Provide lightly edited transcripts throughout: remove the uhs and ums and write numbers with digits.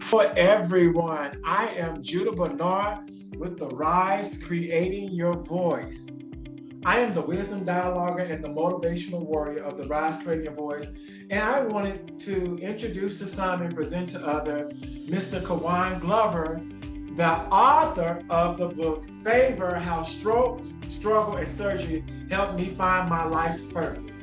Hello, everyone. I am Judah Bernard with The Rise Creating Your Voice. I am the wisdom dialoguer and the motivational warrior of The Rise Creating Your Voice, and I wanted to introduce to some and present to other Mr. Kawan Glover, the author of the book Favor: How Stroke, Struggle, and Surgery Helped Me Find My Life's Purpose.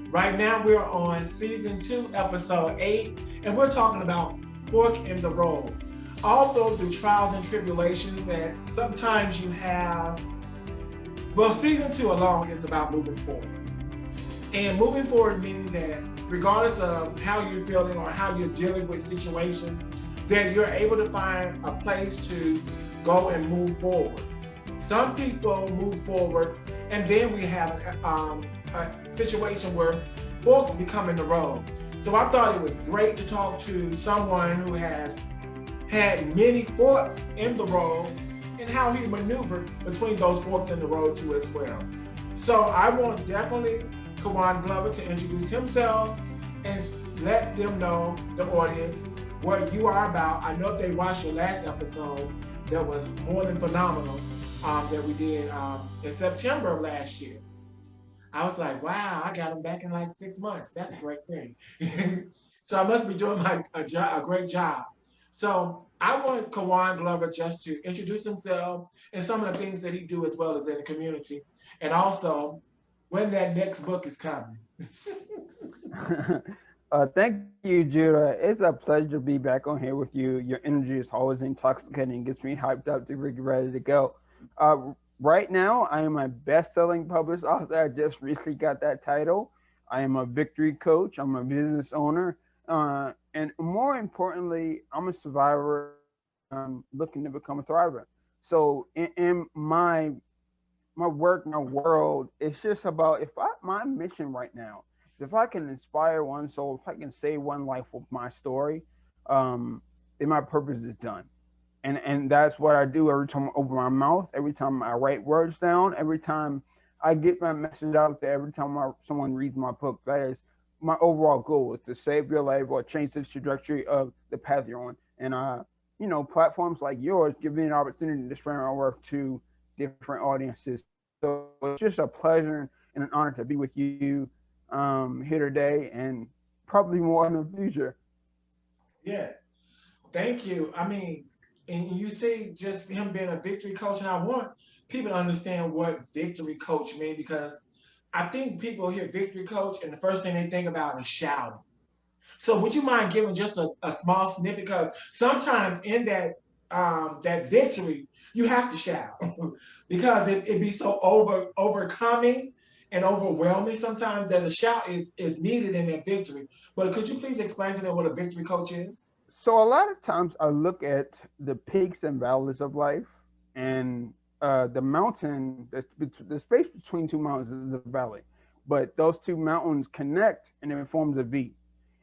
Right now, we're on season 2, episode 8, and we're talking about fork in the road. Although through trials and tribulations that sometimes you have, well, season 2 alone is about moving forward. And moving forward meaning that regardless of how you're feeling or how you're dealing with situations, that you're able to find a place to go and move forward. Some people move forward, and then we have a situation where forks become in the road. So I thought it was great to talk to someone who has had many forks in the road and how he maneuvered between those forks in the road too as well. So I want definitely Kawan Glover to introduce himself and let them know, the audience, what you are about. I know if they watched your last episode, that was more than phenomenal, that we did in September of last year. I was like, wow, I got him back in like 6 months. That's a great thing. So I must be doing a great job. So I want Kawan Glover just to introduce himself and some of the things that he do as well as in the community, and also when that next book is coming. Thank you, Judah. It's a pleasure to be back on here with you. Your energy is always intoxicating, gets me hyped up to be ready to go. Right now, I am a best-selling published author. I just recently got that title. I am a victory coach. I'm a business owner, and more importantly, I'm a survivor looking to become a thriver. So, in my work, my world, it's just about my mission right now is if I can inspire one soul, if I can save one life with my story, then my purpose is done. And that's what I do every time I open my mouth, every time I write words down, every time I get my message out there, every time someone reads my book. That is my overall goal is to save your life or change the trajectory of the path you're on. And platforms like yours give me an opportunity to spread my work to different audiences. So it's just a pleasure and an honor to be with you here today and probably more in the future. Yes. Thank you. I mean, and you see just him being a victory coach, and I want people to understand what victory coach means, because I think people hear victory coach and the first thing they think about is shouting. So would you mind giving just a small snippet? Because sometimes in that victory, you have to shout because it be so overcoming and overwhelming sometimes that a shout is needed in that victory. But could you please explain to them what a victory coach is? So a lot of times I look at the peaks and valleys of life, and the mountain, the space between two mountains is a valley, but those two mountains connect and it forms a V.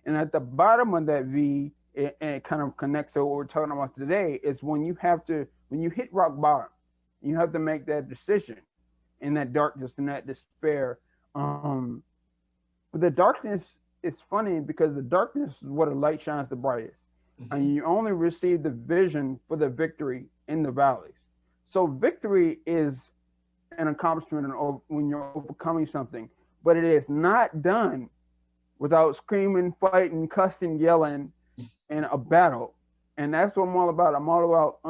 And at the bottom of that V, it kind of connects to what we're talking about today. Is when you hit rock bottom, you have to make that decision in that darkness and that despair. Um, but the darkness, it's funny because the darkness is where the light shines the brightest, and Mm-hmm. you only receive the vision for the victory in the valleys. So victory is an accomplishment when you're overcoming something, but it is not done without screaming, fighting, cussing, yelling in a battle. And that's what I'm all about. I'm all about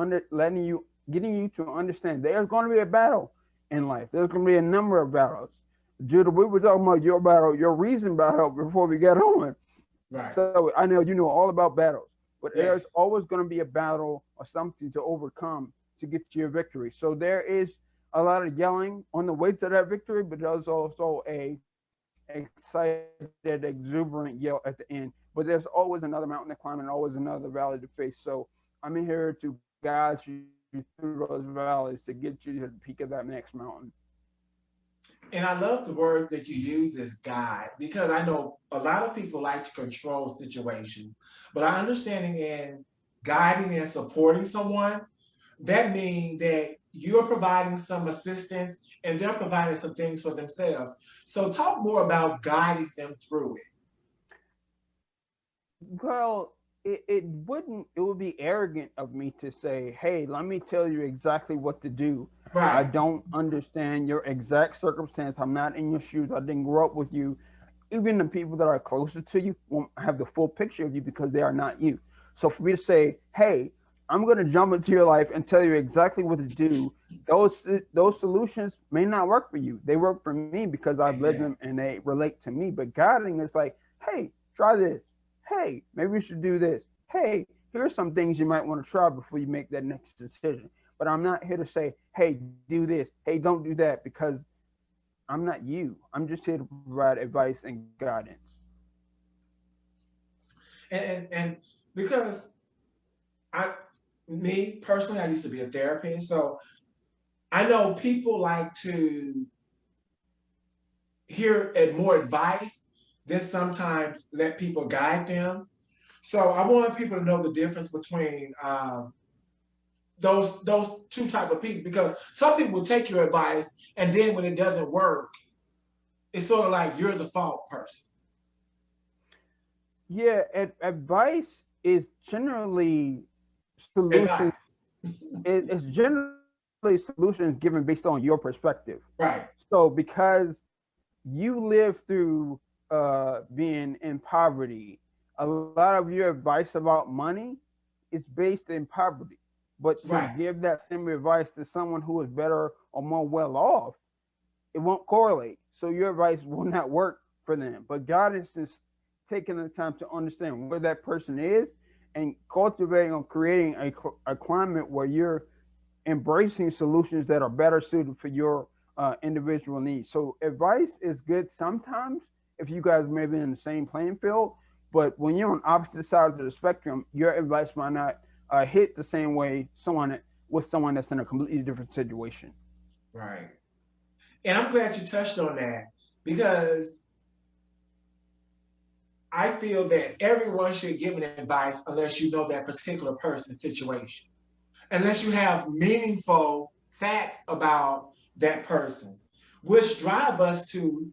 getting you to understand there's going to be a battle in life. There's going to be a number of battles. Judah, we were talking about your battle, your reason battle before we got on. Right. So I know you know all about battles, but there's Yes. always going to be a battle or something to overcome to get to your victory. So there is a lot of yelling on the way to that victory, but there's also a excited, exuberant yell at the end. But there's always another mountain to climb and always another valley to face. So I'm in here to guide you through those valleys to get you to the peak of that next mountain. And I love the word that you use is guide, because I know a lot of people like to control situations, but our understanding in guiding and supporting someone, that means that you're providing some assistance and they're providing some things for themselves. So talk more about guiding them through it. Well, It would be arrogant of me to say, hey, let me tell you exactly what to do. I Right. don't understand your exact circumstance. I'm not in your shoes. I didn't grow up with you. Even the people that are closer to you won't have the full picture of you because they are not you. So for me to say, hey, I'm going to jump into your life and tell you exactly what to do, those those solutions may not work for you. They work for me because I've lived them Amen. and they relate to me. But guiding is like, hey, try this. Hey, maybe you should do this. Hey, here's some things you might want to try before you make that next decision. But I'm not here to say, hey, do this. Hey, don't do that, because I'm not you. I'm just here to provide advice and guidance. And because I, me personally, I used to be a therapist, so I know people like to hear more advice than sometimes let people guide them. So I want people to know the difference between those two type of people, because some people will take your advice and then when it doesn't work, it's sort of like you're the fault person. Yeah, advice is generally solutions. Advice. It's generally solutions given based on your perspective. Right. So because you live through being in poverty, a lot of your advice about money is based in poverty. But to Right. give that same advice to someone who is better or more well off, it won't correlate. So your advice will not work for them. But God is just taking the time to understand where that person is and cultivating or creating a climate where you're embracing solutions that are better suited for your individual needs. So advice is good sometimes if you guys may be in the same playing field, but when you're on opposite sides of the spectrum, your advice might not hit the same way someone with someone that's in a completely different situation. Right. And I'm glad you touched on that because I feel that everyone should give an advice unless you know that particular person's situation, unless you have meaningful facts about that person, which drive us to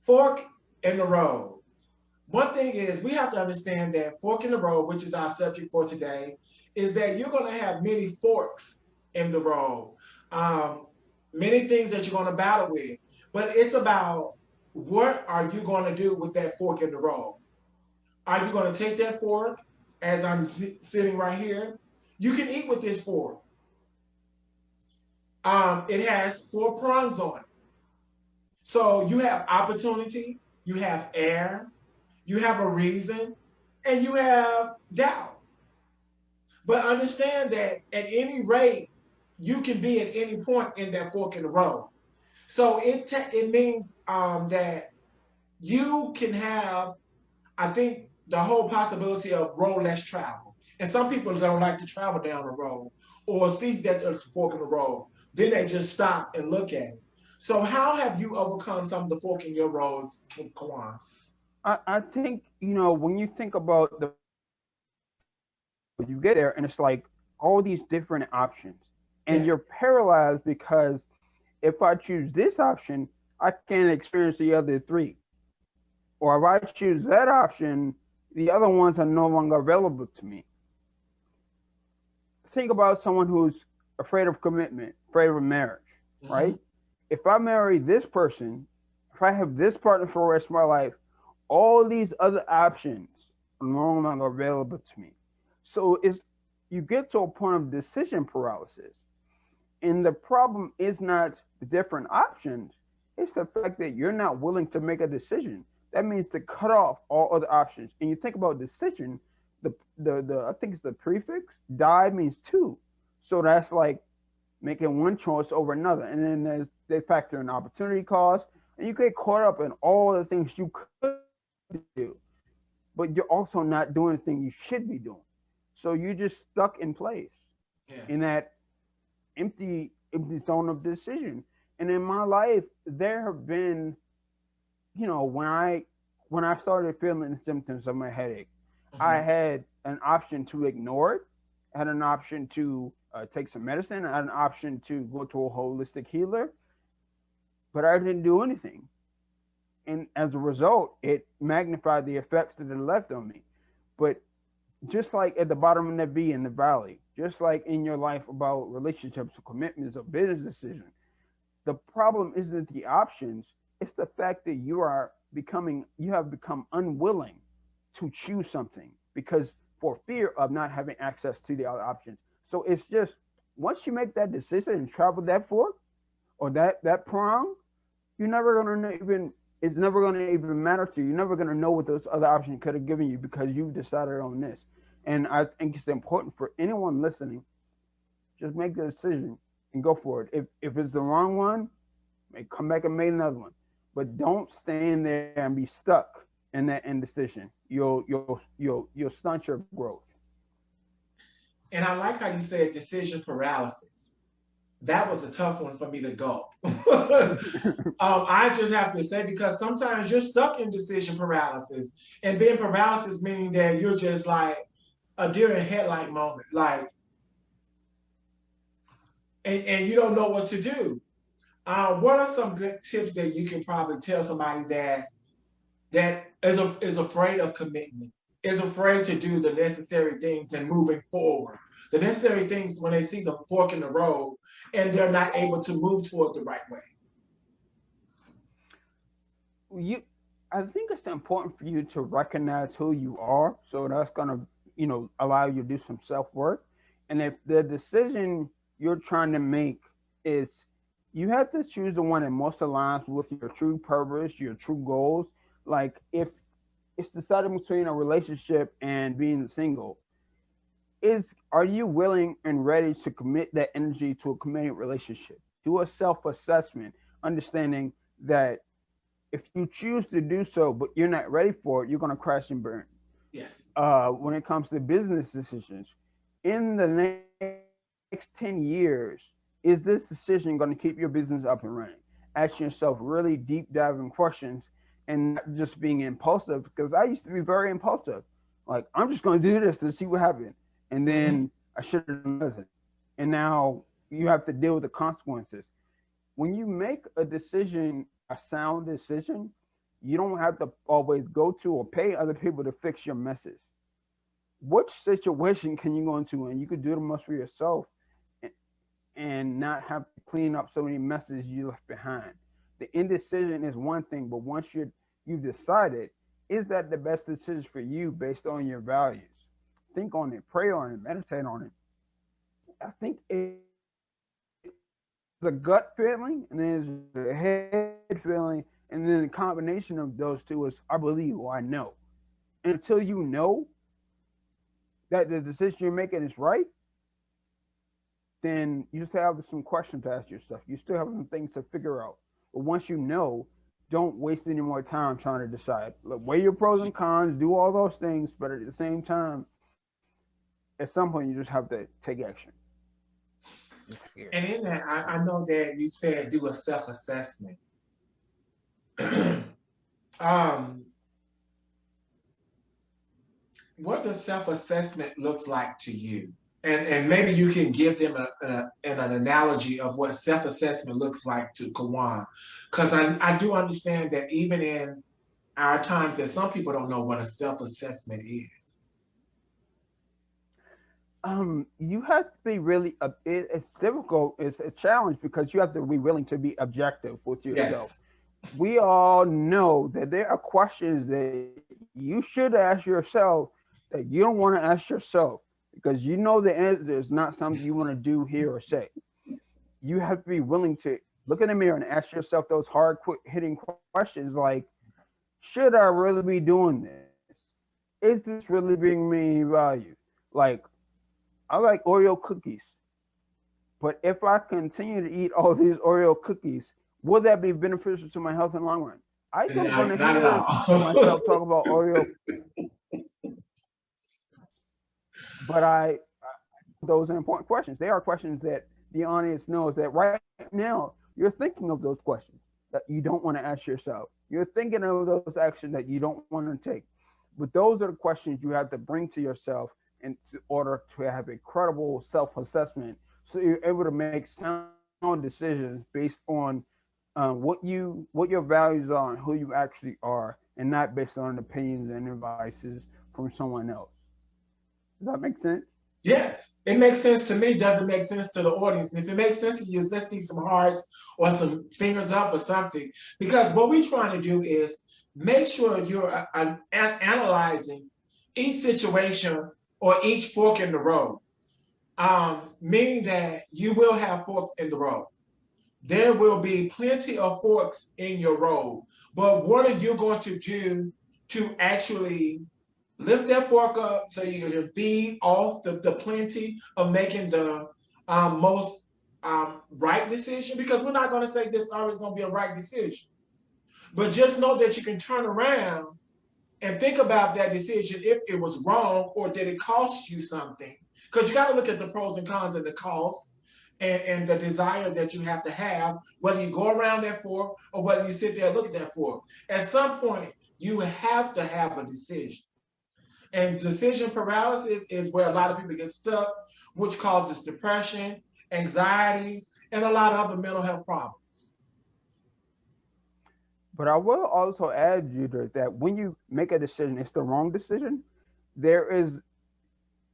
fork in the road. One thing is we have to understand that fork in the road, which is our subject for today, is that you're going to have many forks in the road, um, many things that you're going to battle with. But it's about what are you going to do with that fork in the road? Are you going to take that fork as I'm sitting right here? You can eat with this fork. It has four prongs on it. So you have opportunity, you have air, you have a reason, and you have doubt. But understand that at any rate, you can be at any point in that fork in the road. So it means that you can have, I think, the whole possibility of road less travel. And some people don't like to travel down the road or see that there's a fork in the road. Then they just stop and look at it. So how have you overcome some of the fork in your roads, Kawan? I think, when you think about the fork in the road, you get there and it's like all these different options. And Yes. you're paralyzed because if I choose this option, I can't experience the other three. Or if I choose that option, the other ones are no longer available to me. Think about someone who's afraid of commitment, afraid of a marriage, Mm-hmm. right? If I marry this person, if I have this partner for the rest of my life, all these other options are no longer available to me. So you get to a point of decision paralysis. And the problem is not the different options, it's the fact that you're not willing to make a decision. That means to cut off all other options. And you think about decision, the I think it's the prefix, die means two. So that's like making one choice over another. And then they factor in opportunity cost, and you get caught up in all the things you could do, but you're also not doing the thing you should be doing. So you're just stuck in place Yeah. in that empty zone of decision. And in my life, there have been, when I started feeling the symptoms of my headache, I Mm-hmm. had an option to ignore it, I had an option to take some medicine, I had an option to go to a holistic healer, but I didn't do anything. And as a result, it magnified the effects that it left on me. But just like at the bottom of the V in the valley, just like in your life about relationships or commitments or business decisions. The problem isn't the options, it's the fact that you have become unwilling to choose something because for fear of not having access to the other options. So it's just once you make that decision and travel that fork or that prong, you're never gonna even it's never gonna even matter to you. You're never gonna know what those other options could have given you because you've decided on this. And I think it's important for anyone listening, just make the decision and go for it. If it's the wrong one, come back and make another one. But don't stand there and be stuck in that indecision. You'll stunt your growth. And I like how you said decision paralysis. That was a tough one for me to go. I just have to say, because sometimes you're stuck in decision paralysis, and being paralysis meaning that you're just like a deer in headlight moment, like, and you don't know what to do. What are some good tips that you can probably tell somebody that is afraid of commitment, is afraid to do the necessary things and moving forward, the necessary things when they see the fork in the road and they're not able to move toward the right way? You I think it's important for you to recognize who you are. So that's gonna, allow you to do some self-work. And if the decision you're trying to make is you have to choose the one that most aligns with your true purpose, your true goals. Like if it's deciding between a relationship and being single, is are you willing and ready to commit that energy to a committed relationship? Do a self-assessment, understanding that if you choose to do so, but you're not ready for it, you're going to crash and burn. Yes. When it comes to business decisions, in the next 10 years, is this decision going to keep your business up and running? Ask yourself really deep diving questions and not just being impulsive, because I used to be very impulsive. Like, I'm just going to do this to see what happens. And Mm-hmm. then I should have done nothing. And now you have to deal with the consequences. When you make a decision, a sound decision, you don't have to always go to or pay other people to fix your messes. Which situation can you go into and you could do the most for yourself and not have to clean up so many messes you left behind? The indecision is one thing, but once you've decided, is that the best decision for you based on your values? Think on it, pray on it, meditate on it. I think there's a gut feeling and there's a head feeling, and then the combination of those two is I believe or I know. And until you know that the decision you're making is right, then you still have some questions to ask yourself. You still have some things to figure out. But once you know, don't waste any more time trying to decide. Look, weigh your pros and cons, do all those things, but at the same time, at some point, you just have to take action. You're scared. And in that, I know that you said do a self assessment. um, what does self assessment looks like to you? And maybe you can give them an analogy of what self assessment looks like to Kawan, because I do understand that even in our times that some people don't know what a self assessment is. You have to be really. It's difficult. It's a challenge because you have to be willing to be objective with yourself. Yes. We all know that there are questions that you should ask yourself that you don't want to ask yourself because you know the answer is not something you want to do, hear, or say. You have to be willing to look in the mirror and ask yourself those hard, quick hitting questions like, should I really be doing this? Is this really bringing me any value? Like, I like Oreo cookies, but if I continue to eat all these Oreo cookies, will that be beneficial to my health in the long run? I don't want to Not at hear all. myself talk about Oreo cookies, but those are important questions. They are questions that the audience knows that right now you're thinking of those questions that you don't want to ask yourself. You're thinking of those actions that you don't want to take. But those are the questions you have to bring to yourself in order to have a credible self-assessment, so you're able to make sound decisions based on what your values are and who you actually are, and not based on opinions and advices from someone else. Does that make sense? Yes, it makes sense to me. Doesn't make sense to the audience. If it makes sense to you, let's see some hearts or some fingers up or something. Because what we're trying to do is make sure you're analyzing each situation or each fork in the road. Meaning that you will have forks in the road. There will be plenty of forks in your road. But what are you going to do to actually lift that fork up so you can feed off the plenty of making the most right decision? Because we're not going to say this is always going to be a right decision. But just know that you can turn around and think about that decision if it was wrong or did it cost you something. Because you got to look at the pros and cons and the cost and the desire that you have, whether you go around that fork or whether you sit there and look at that fork. At some point, you have to have a decision. And decision paralysis is where a lot of people get stuck, which causes depression, anxiety, and a lot of other mental health problems. But I will also add, Judah, that when you make a decision, it's the wrong decision. There is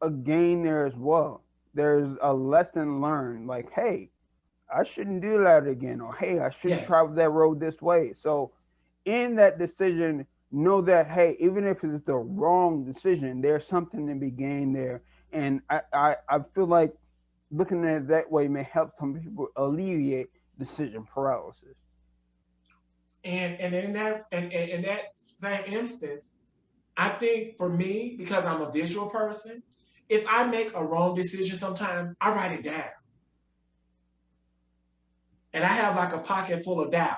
a gain there as well. There's a lesson learned. Like, hey, I shouldn't do that again, or hey, I shouldn't Yes. travel that road this way. So, in that decision, know that hey, even if it's the wrong decision, there's something to be gained there. And I feel like looking at it that way may help some people alleviate decision paralysis. And in that same instance, I think for me, because I'm a visual person, if I make a wrong decision sometimes, I write it down. And I have like a pocket full of doubt.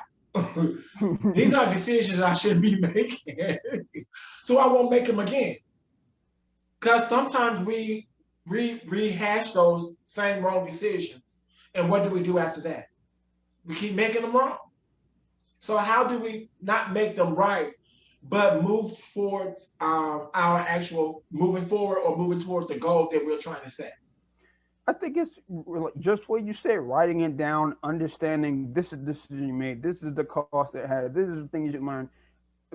These are decisions I shouldn't be making. So I won't make them again. Because sometimes we rehash those same wrong decisions. And what do we do after that? We keep making them wrong. So how do we not make them right, but move towards our actual moving forward or moving towards the goal that we're trying to set? I think it's just what you said, writing it down, understanding this is the decision you made, this is the cost it had, this is the things you learned.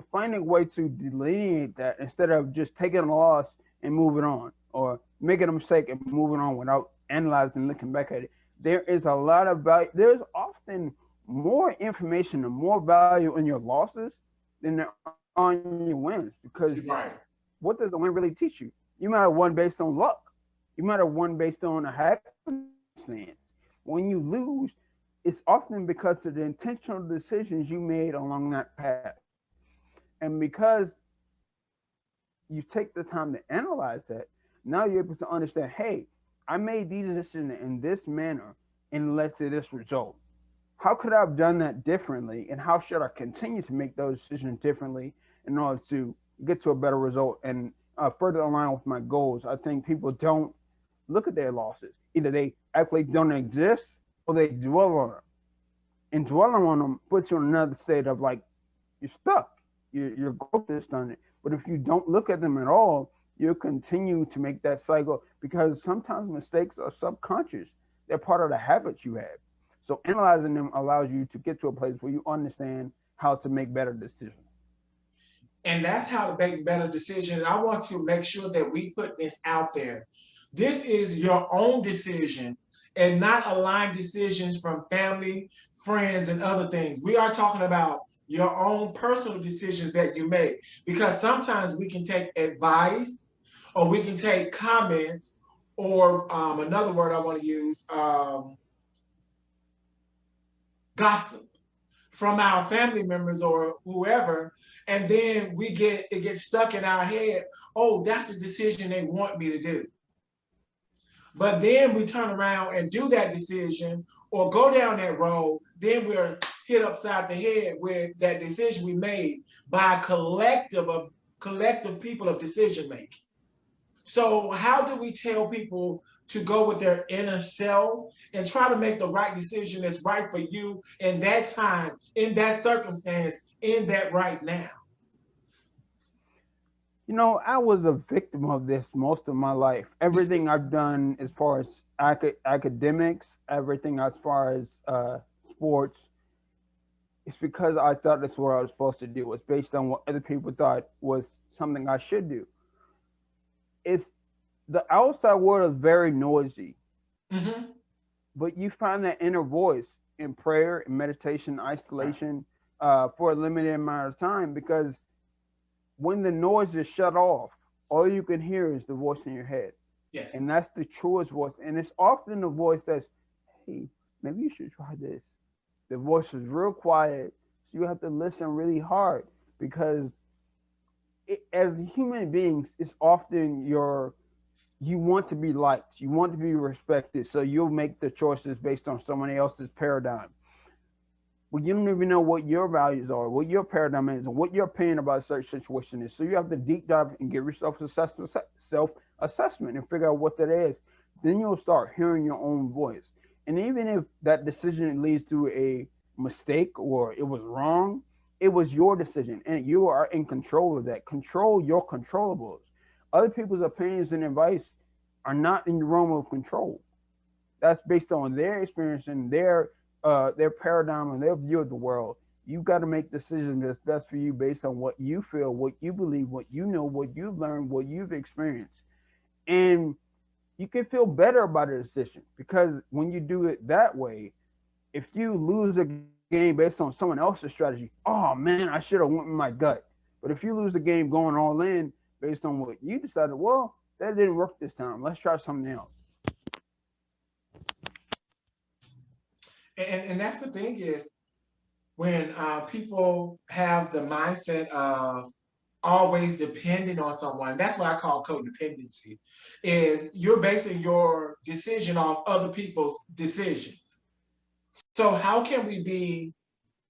Finding a way to delineate that instead of just taking a loss and moving on, or making a mistake and moving on without analyzing and looking back at it. There is a lot of value. There's often more information and more value in your losses than there are in your wins, because Right. what does a win really teach you? You might have won based on luck. You might have won based on a happenstance. When you lose, it's often because of the intentional decisions you made along that path. And because you take the time to analyze that, now you're able to understand, hey, I made these decisions in this manner and led to this result. How could I have done that differently? And how should I continue to make those decisions differently in order to get to a better result and further align with my goals? I think people don't look at their losses. Either they act like they don't exist or they dwell on them. And dwelling on them puts you in another state of like, you're stuck. Your growth is stunted. But if you don't look at them at all, you'll continue to make that cycle, because sometimes mistakes are subconscious. They're part of the habits you have. So analyzing them allows you to get to a place where you understand how to make better decisions. And that's how to make better decisions. I want to make sure that we put this out there. This is your own decision and not aligned decisions from family, friends, and other things. We are talking about your own personal decisions that you make, because sometimes we can take advice or we can take comments or another word I want to use, gossip from our family members or whoever, and then we get it gets stuck in our head. Oh, that's the decision they want me to do. But then we turn around and do that decision or go down that road, then we're hit upside the head with that decision we made by a collective people of decision making. So how do we tell people to go with their inner self and try to make the right decision that's right for you in that time, in that circumstance, in that right now? You know, I was a victim of this most of my life. Everything I've done as far as academics, everything as far as sports, it's because I thought that's what I was supposed to do. It's based on what other people thought was something I should do. It's The outside world is very noisy, Mm-hmm. but you find that inner voice in prayer, in meditation, Right. isolation, for a limited amount of time, because when the noise is shut off, all you can hear is the voice in your head. And Yes. that's the truest voice. And it's often the voice that's, hey, maybe you should try this. The voice is real quiet. So you have to listen really hard because as human beings, it's often you want to be liked, you want to be respected. So you'll make the choices based on someone else's paradigm. Well, you don't even know what your values are, what your paradigm is, and what your opinion about a certain situation is. So you have to deep dive and give yourself self assessment and figure out what that is. Then you'll start hearing your own voice. And even if that decision leads to a mistake or it was wrong, it was your decision, and you are in control of that. Control your controllables. Other people's opinions and advice are not in the realm of control. That's based on their experience and their paradigm and their view of the world. You've got to make decisions that's best for you based on what you feel, what you believe, what you know, what you've learned, what you've experienced. And you can feel better about a decision because when you do it that way, if you lose a game based on someone else's strategy, oh man, I should have went with my gut. But if you lose the game going all in based on what you decided, well, that didn't work this time. Let's try something else. And that's the thing is when people have the mindset of always depending on someone, that's what I call codependency, is you're basing your decision off other people's decisions. So how can we be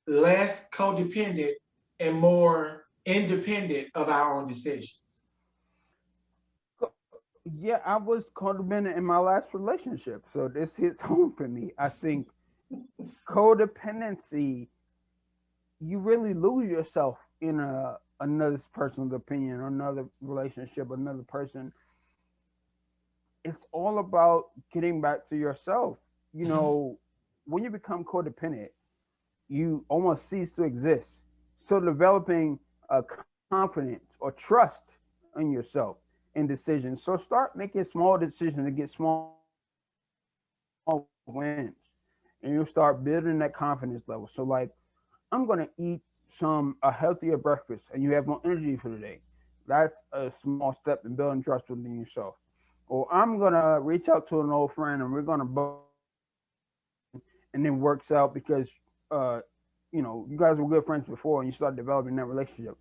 less codependent and more independent of our own decisions? Yeah, I was codependent in my last relationship, so this hits home for me. I think codependency, you really lose yourself in another person's opinion, another relationship, another person. It's all about getting back to yourself. You Mhm. know, when you become codependent, you almost cease to exist. So developing confidence or trust in yourself in decisions. So start making small decisions to get small wins, and you'll start building that confidence level. So like, I'm gonna eat a healthier breakfast, and you have more energy for the day. That's a small step in building trust within yourself. Or I'm gonna reach out to an old friend, and we're gonna bond, and then works out because uh, you guys were good friends before, and you start developing that relationship.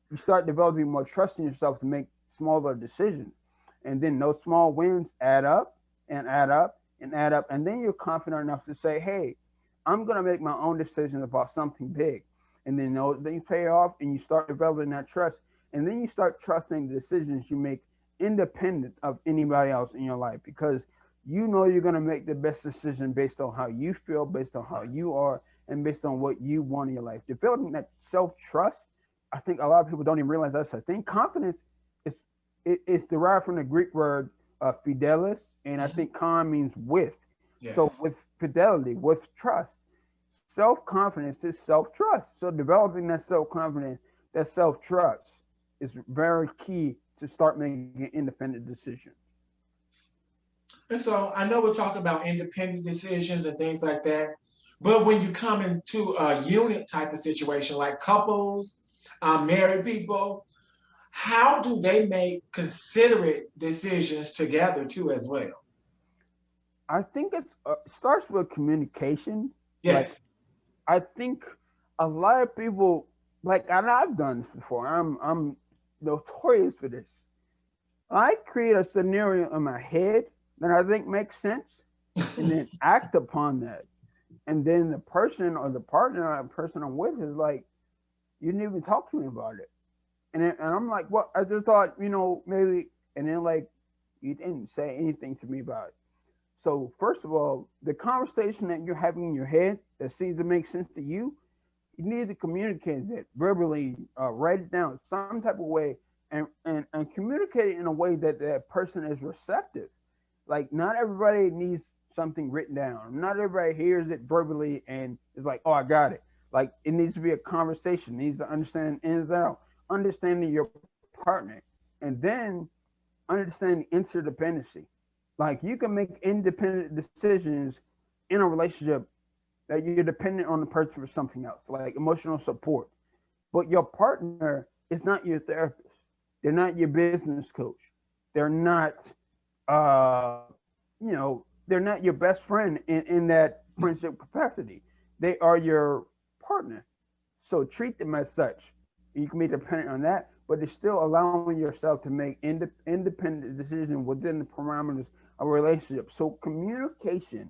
You start developing more trust in yourself to make smaller decisions, and then those small wins add up and add up and add up, and then you're confident enough to say, hey, I'm going to make my own decisions about something big. And then those things pay off, and you start developing that trust, and then you start trusting the decisions you make independent of anybody else in your life, because you know you're going to make the best decision based on how you feel, based on how Right. you are, and based on what you want in your life. Developing that self trust, I think a lot of people don't even realize that's a thing. Confidence is it's derived from the Greek word fidelis, and I Mhm. think con means with. So Yes. with fidelity, with trust, self confidence is self trust. So developing that self confidence, that self trust, is very key to start making independent decisions. And so I know we're talking about independent decisions and things like that, but when you come into a unit type of situation, like couples, married people, how do they make considerate decisions together too, as well? I think it starts with communication. Like, Yes. I think a lot of people, like, and I've done this before. I'm notorious for this. I create a scenario in my head that I think makes sense, and then act upon that. And then the person or the partner or the person I'm with is like, you didn't even talk to me about it. And I'm like, what? I just thought, maybe. And then like, you didn't say anything to me about it. So first of all, the conversation that you're having in your head that seems to make sense to you need to communicate that verbally, write it down some type of way, and communicate it in a way that that person is receptive. Like, not everybody needs something written down. Not everybody hears it verbally and is like, oh, I got it. Like, it needs to be a conversation. It needs to understand ins and out, understanding your partner. And then understanding interdependency. Like you can make independent decisions in a relationship that you're dependent on the person for something else, like emotional support. But your partner is not your therapist. They're not your business coach. They're not, they're not your best friend in that friendship capacity. They are your partner. So treat them as such. You can be dependent on that, but it's still allowing yourself to make independent decisions within the parameters of a relationship. So communication,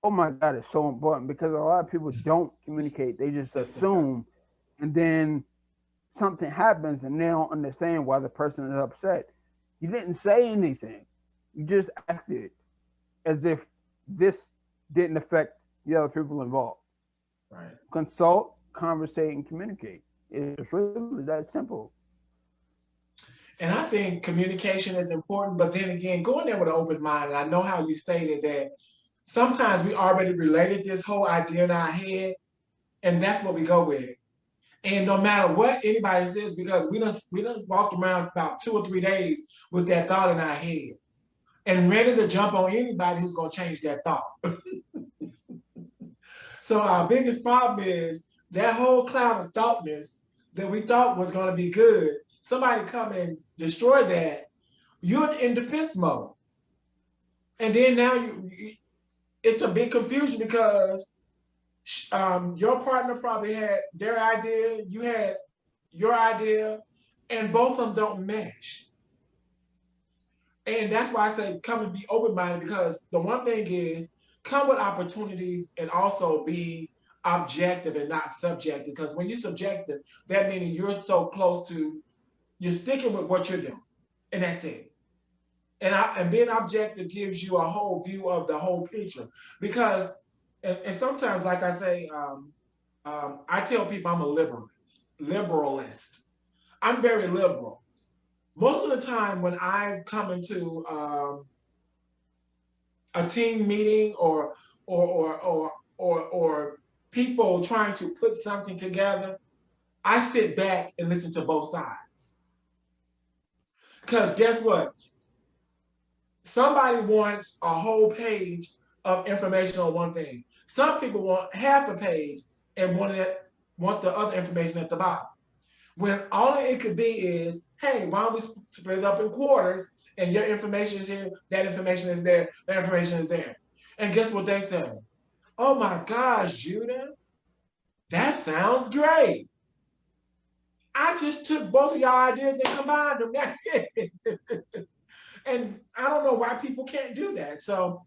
oh my God, it's so important because a lot of people don't communicate. They just assume, and then something happens and they don't understand why the person is upset. You didn't say anything. You just acted as if this didn't affect the other people involved. Right. Consult, conversate, and communicate. It's really that simple. And I think communication is important, but then again, going there with an open mind, and I know how you stated that sometimes we already related this whole idea in our head, and that's what we go with. And no matter what anybody says, because we done walked around about 2 or 3 days with that thought in our head and ready to jump on anybody who's gonna change that thought. So our biggest problem is that whole cloud of thoughtness that we thought was gonna be good, somebody come and destroy that, you're in defense mode. And then now it's a big confusion because your partner probably had their idea, you had your idea, and both of them don't mesh. And that's why I say come and be open-minded, because the one thing is come with opportunities and also be objective and not subjective. Because when you're subjective, that means you're so close to, you're sticking with what you're doing, and that's it. And being objective gives you a whole view of the whole picture. Because, and sometimes, like I say, I tell people I'm a liberalist. I'm very liberal. Most of the time when I come into a team meeting or people trying to put something together, I sit back and listen to both sides. Because guess what? Somebody wants a whole page of information on one thing. Some people want half a page and want the other information at the bottom. When all it could be is, hey, why don't we split it up in quarters, and your information is here, that information is there, that information is there. And guess what they say? Oh my gosh, Judah, that sounds great. I just took both of y'all ideas and combined them. That's it. And I don't know why people can't do that. So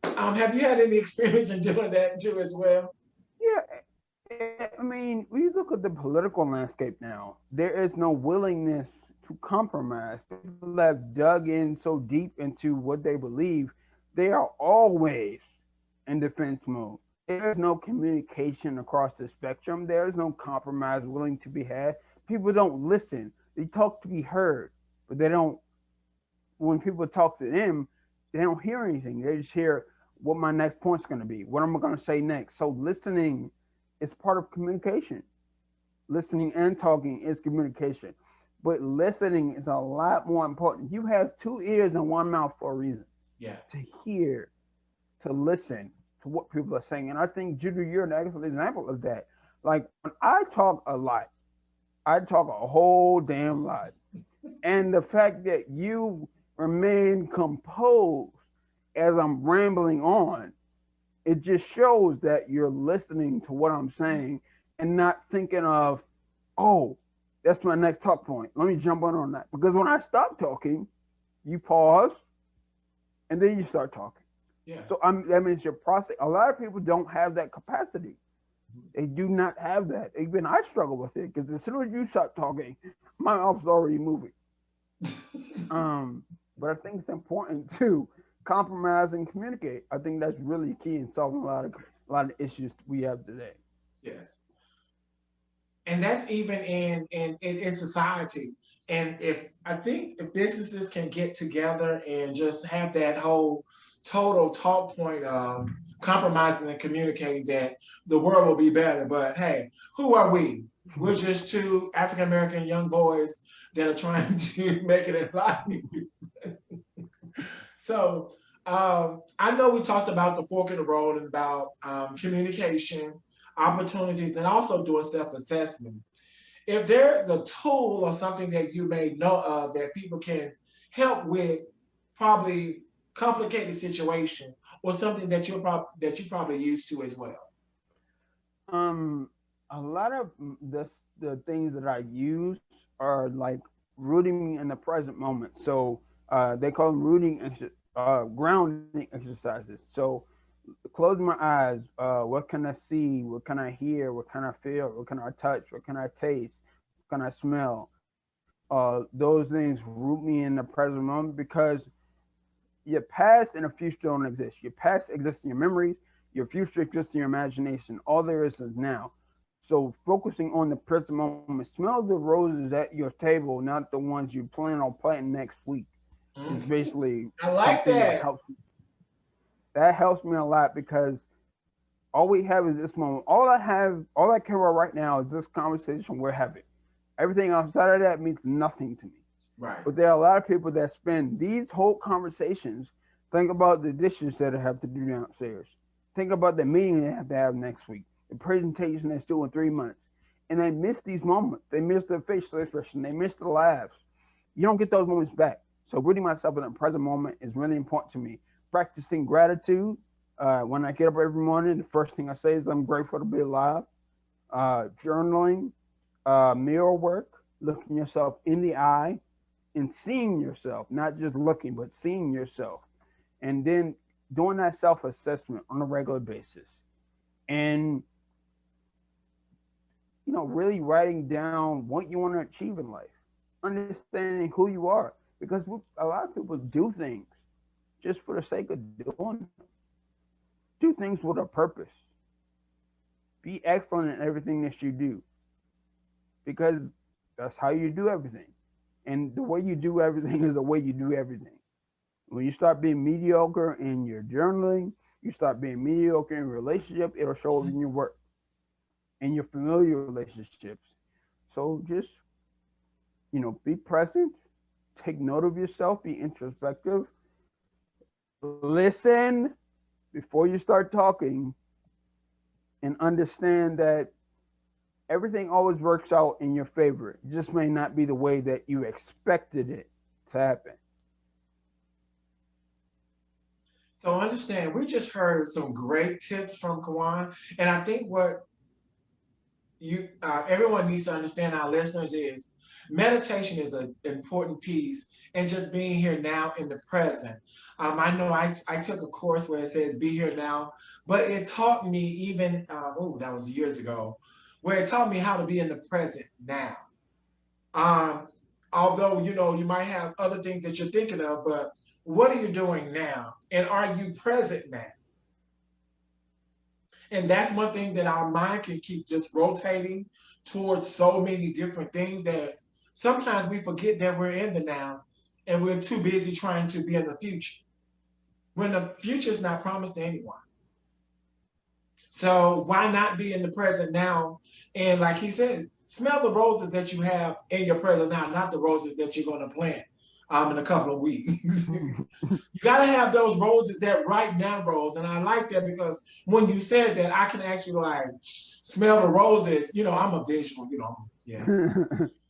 have you had any experience in doing that too as well? Yeah, I mean, when you look at the political landscape now, there is no willingness to compromise. People have dug in so deep into what they believe, they are always in defense mode. There's no communication across the spectrum. There's no compromise willing to be had. People don't listen. They talk to be heard, but they don't. When people talk to them, they don't hear anything. They just hear what my next point's going to be, what am I going to say next. So listening is part of communication. Listening and talking is communication, but listening is a lot more important. You have two ears and one mouth for a reason. Yeah. To hear, to listen to what people are saying. And I think, Judy, you're an excellent example of that. Like, when I talk a lot, I talk a whole damn lot. And the fact that you remain composed as I'm rambling on, it just shows that you're listening to what I'm saying and not thinking of, oh, that's my next talk point. Let me jump on that. Because when I stop talking, you pause and then you start talking. Yeah. So that means your process. A lot of people don't have that capacity. They do not have that. Even I struggle with it because as soon as you start talking, my mouth's already moving. But I think it's important to compromise and communicate. I think that's really key in solving a lot of issues we have today. Yes. And that's even in society. And I think if businesses can get together and just have that whole total talk point of compromising and communicating, that the world will be better. But hey, who are we? We're just two African American young boys that are trying to make it in life. So I know we talked about the fork in the road and about communication, opportunities, and also doing self-assessment. If there's a tool or something that you may know of that people can help with, probably complicated situation, or something that you probably used to as well. Um, a lot of the things that I use are like rooting me in the present moment. So they call them grounding exercises. So close my eyes. What can I see? What can I hear? What can I feel? What can I touch? What can I taste? What can I smell? Those things root me in the present moment because your past and the future don't exist. Your past exists in your memories. Your future exists in your imagination. All there is now. So focusing on the present moment, smell the roses at your table, not the ones you plan on planting next week. Is Mhm. basically I like something that that. helps. That helps me a lot because all we have is this moment. All I care about right now is this conversation we're having. Everything outside of that means nothing to me. Right. But there are a lot of people that spend these whole conversations think about the dishes that I have to do downstairs. Think about the meeting they have to have next week, the presentation that's due in 3 months. And they miss these moments. They miss the facial expression. They miss the laughs. You don't get those moments back. So rooting myself in the present moment is really important to me. Practicing gratitude. When I get up every morning, the first thing I say is I'm grateful to be alive. Journaling, mirror work, looking yourself in the eye, and seeing yourself, not just looking, but seeing yourself. And then doing that self assessment on a regular basis. And, really writing down what you want to achieve in life, understanding who you are. Because a lot of people do things just for the sake of doing them. Do things with a purpose. Be excellent in everything that you do because that's how you do everything. And the way you do everything is the way you do everything. When you start being mediocre in your journaling, you start being mediocre in relationship, it'll show up in your work and your familiar relationships. So just, be present, take note of yourself, be introspective, listen before you start talking, and understand that everything always works out in your favor. It just may not be the way that you expected it to happen. So understand, we just heard some great tips from Kawan, and I think what you everyone needs to understand, our listeners, is meditation is an important piece, and just being here now in the present. I know I took a course where it says be here now, but it taught me even oh, that was years ago, where it taught me how to be in the present now. um, Although you might have other things that you're thinking of, but what are you doing now, and are you present now? And that's one thing that our mind can keep just rotating towards so many different things that sometimes we forget that we're in the now, and we're too busy trying to be in the future when the future is not promised to anyone. So why not be in the present now? And like he said, smell the roses that you have in your present now, not the roses that you're going to plant in a couple of weeks. You got to have those roses that right now rose. And I like that because when you said that, I can actually like smell the roses. I'm a visual, yeah.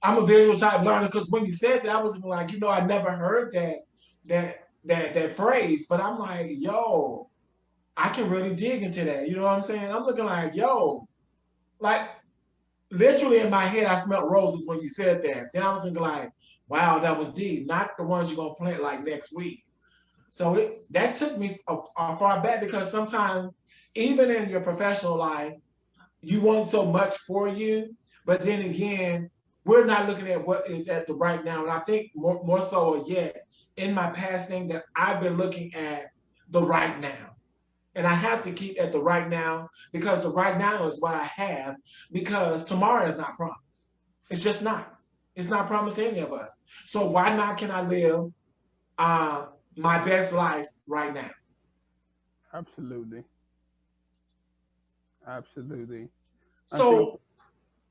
I'm a visual type learner because when you said that, I was like, I never heard that phrase, but I'm like, yo, I can really dig into that. You know what I'm saying? I'm looking like, yo, like literally in my head, I smelled roses when you said that. Then I was thinking like, wow, that was deep. Not the ones you're gonna plant like next week. So that took me far back because sometimes, even in your professional life, you want so much for you, but then again, we're not looking at what is at the right now. And I think more so yet in my past thing that I've been looking at the right now. And I have to keep at the right now because the right now is what I have, because tomorrow is not promised. It's just not. It's not promised to any of us. So why not can I live uh, my best life right now? Absolutely. Absolutely. I think So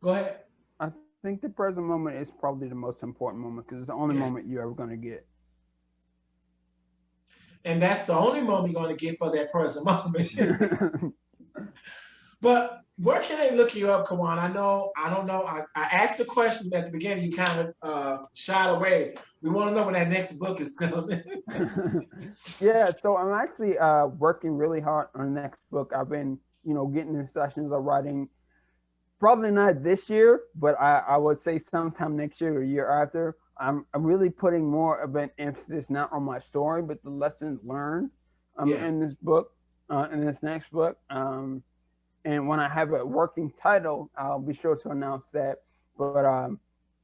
go ahead. I think the present moment is probably the most important moment because it's the only Yes. moment you're ever going to get. And that's the only moment you're going to get for that present moment. But where can they look you up, Kawan? I don't know. I asked the question at the beginning. You kind of shied away. We want to know when that next book is coming. Yeah, so I'm actually working really hard on the next book. I've been, getting in sessions of writing. Probably not this year, but I would say sometime next year or year after. I'm really putting more of an emphasis not on my story, but the lessons learned Yeah. in this book, in this next book. And when I have a working title, I'll be sure to announce that. But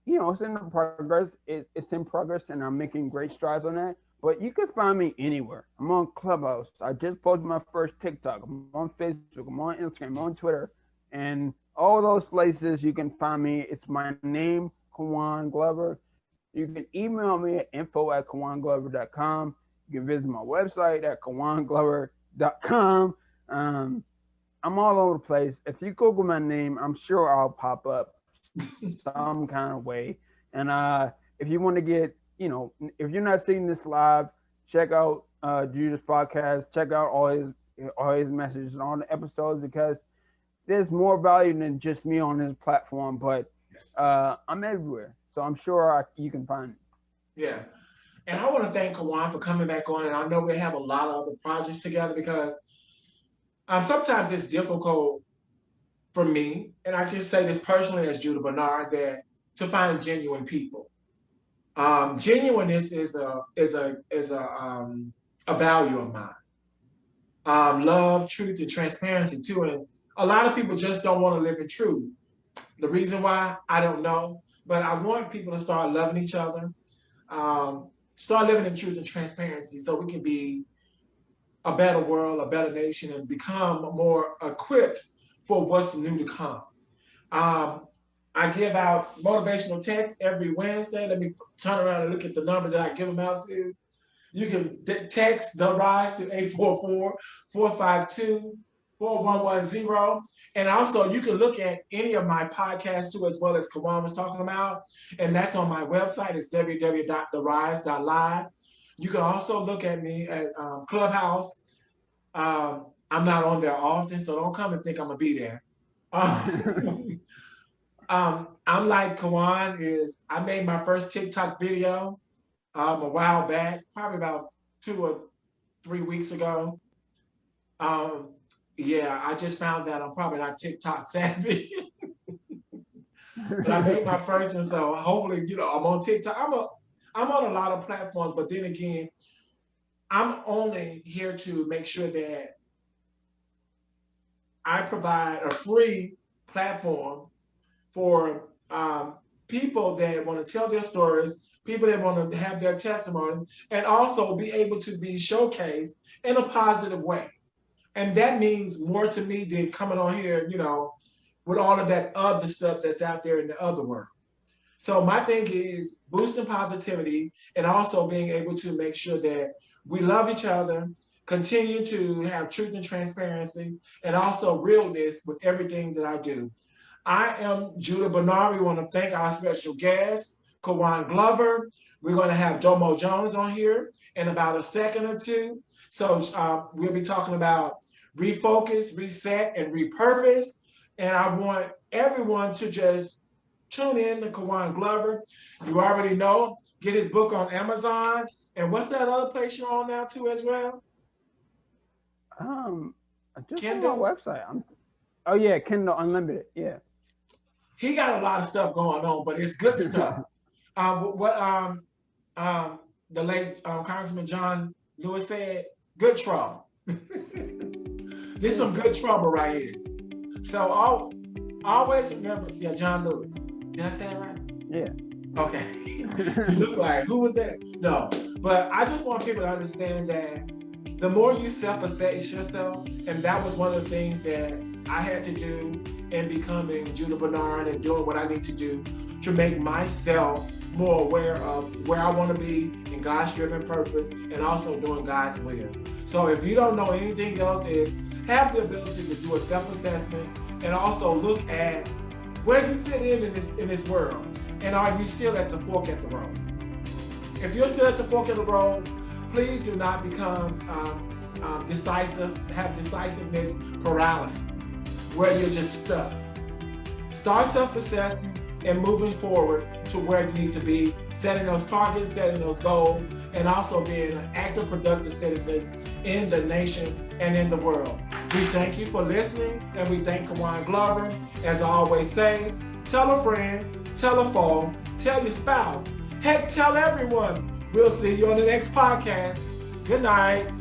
it's in progress. It's in progress, and I'm making great strides on that. But you can find me anywhere. I'm on Clubhouse. I just posted my first TikTok. I'm on Facebook. I'm on Instagram. I'm on Twitter, and all those places you can find me. It's my name, Kawan Glover. You can email me at info@kawanglover.com. You can visit my website at kawanglover.com. I'm all over the place. If you Google my name, I'm sure I'll pop up some kind of way. And if you want to get, if you're not seeing this live, check out Judas podcast. Check out all his messages and all the episodes because there's more value than just me on this platform. But Yes. I'm everywhere, so I'm sure you can find me. Yeah. And I want to thank Kawan for coming back on. And I know we have a lot of other projects together because sometimes it's difficult for me, and I just say this personally as Judah Bernard, that to find genuine people. Genuineness is a value of mine. Love, truth, and transparency too. And a lot of people just don't want to live in truth. The reason why, I don't know, but I want people to start loving each other, start living in truth and transparency so we can be a better world, a better nation, and become more equipped for what's new to come. I give out motivational texts every Wednesday. Let me turn around and look at the number that I give them out to. You can text The Rise to 844-452-4110. And also, you can look at any of my podcasts too, as well as Kawan was talking about. And that's on my website. It's www.therise.live. You can also look at me at Clubhouse. I'm not on there often, so don't come and think I'm going to be there. I'm like Kawan I made my first TikTok video a while back, probably about 2 or 3 weeks ago. Yeah, I just found that I'm probably not TikTok savvy. But I made my first one, so hopefully, I'm on TikTok. I'm on a lot of platforms, but then again, I'm only here to make sure that I provide a free platform for people that want to tell their stories, people that want to have their testimony, and also be able to be showcased in a positive way. And that means more to me than coming on here, with all of that other stuff that's out there in the other world. So my thing is boosting positivity and also being able to make sure that we love each other, continue to have truth and transparency, and also realness with everything that I do. I am Judah Bernard. We want to thank our special guest, Kawan Glover. We're going to have Domo Jones on here in about a second or two. So we'll be talking about refocus, reset, and repurpose. And I want everyone to just tune in to Kawan Glover. You already know, get his book on Amazon. And what's that other place you're on now too as well? Just Kindle? on my website. Oh yeah, Kindle Unlimited. Yeah. He got a lot of stuff going on, but it's good stuff. The late Congressman John Lewis said, good trouble. This is some good trouble right here. So always remember, John Lewis. Did I say it right? Yeah. Okay. You look like, who was that? No. But I just want people to understand that the more you self-assess yourself, and that was one of the things that I had to do in becoming Judah Bernard and doing what I need to do to make myself more aware of where I want to be in God's driven purpose and also doing God's will. So if you don't know anything else, is have the ability to do a self-assessment and also look at Where do you fit in this world? And are you still at the fork at the road? If you're still at the fork of the road, please do not become have decisiveness paralysis, where you're just stuck. Start self-assessing and moving forward to where you need to be, setting those targets, setting those goals, and also being an active, productive citizen in the nation and in the world. We thank you for listening, and we thank Kawan Glover. As I always say, tell a friend, tell a foe, tell your spouse, heck, tell everyone. We'll see you on the next podcast. Good night.